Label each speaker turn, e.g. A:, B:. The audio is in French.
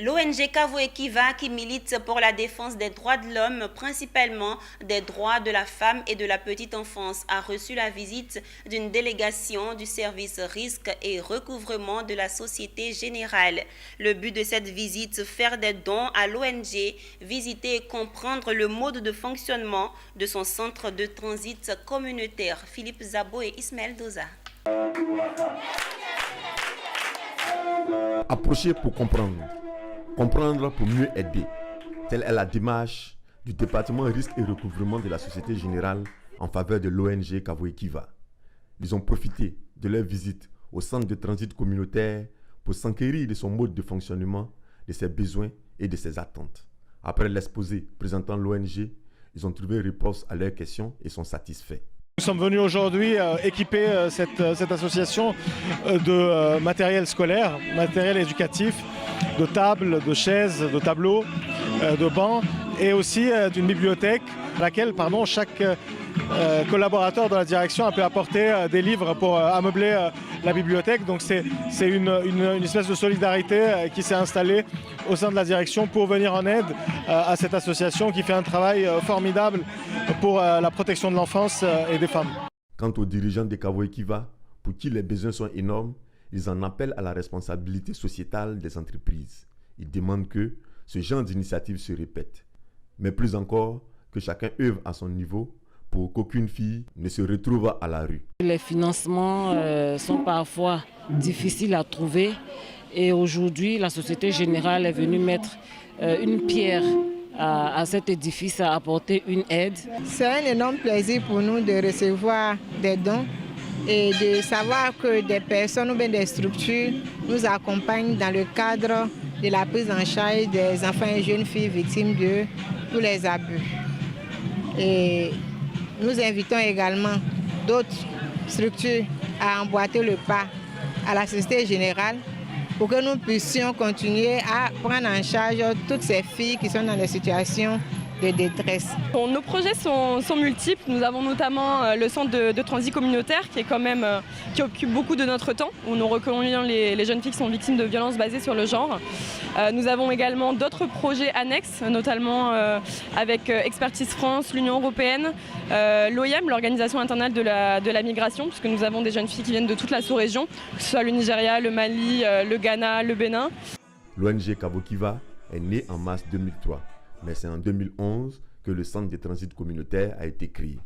A: L'ONG Kavo Kiva, qui milite pour la défense des droits de l'homme, principalement des droits de la femme et de la petite enfance, a reçu la visite d'une délégation du service risque et recouvrement de la Société Générale. Le but de cette visite, faire des dons à l'ONG, visiter et comprendre le mode de fonctionnement de son centre de transit communautaire. Philippe Zabo et Ismaël Doza.
B: Approcher pour comprendre. Comprendre pour mieux aider. Telle est la démarche du département risque et recouvrement de la Société Générale en faveur de l'ONG Kavo Kiva. Ils ont profité de leur visite au centre de transit communautaire pour s'enquérir de son mode de fonctionnement, de ses besoins et de ses attentes. Après l'exposé présentant l'ONG, ils ont trouvé réponse à leurs questions et sont satisfaits.
C: Nous sommes venus aujourd'hui équiper cette association de matériel scolaire, matériel éducatif, de tables, de chaises, de tableaux, de bancs et aussi d'une bibliothèque à laquelle chaque collaborateur de la direction a pu apporter des livres pour ameubler la bibliothèque. Donc c'est une espèce de solidarité qui s'est installée au sein de la direction pour venir en aide à cette association qui fait un travail formidable pour la protection de l'enfance et des femmes.
B: Quant aux dirigeants de Kavo Kiva, pour qui les besoins sont énormes, ils en appellent à la responsabilité sociétale des entreprises. Ils demandent que ce genre d'initiative se répète, mais plus encore que chacun œuvre à son niveau pour qu'aucune fille ne se retrouve à la rue.
D: Les financements sont parfois difficiles à trouver et aujourd'hui la Société Générale est venue mettre une pierre à cet édifice, à apporter une aide.
E: C'est un énorme plaisir pour nous de recevoir des dons et de savoir que des personnes ou bien des structures nous accompagnent dans le cadre de la prise en charge des enfants et jeunes filles victimes de tous les abus. Et nous invitons également d'autres structures à emboîter le pas à la Société Générale pour que nous puissions continuer à prendre en charge toutes ces filles qui sont dans des situations de détresse.
F: Bon, nos projets sont multiples. Nous avons notamment le centre de transit communautaire qui est qui occupe beaucoup de notre temps, où nous recueillons les jeunes filles qui sont victimes de violences basées sur le genre. Nous avons également d'autres projets annexes, notamment avec Expertise France, l'Union européenne, l'OIM, l'Organisation internationale de la migration, puisque nous avons des jeunes filles qui viennent de toute la sous-région, que ce soit le Nigeria, le Mali, le Ghana, le Bénin.
B: L'ONG Kavo Kiva est née en mars 2003. Mais c'est en 2011 que le centre de transit communautaire a été créé.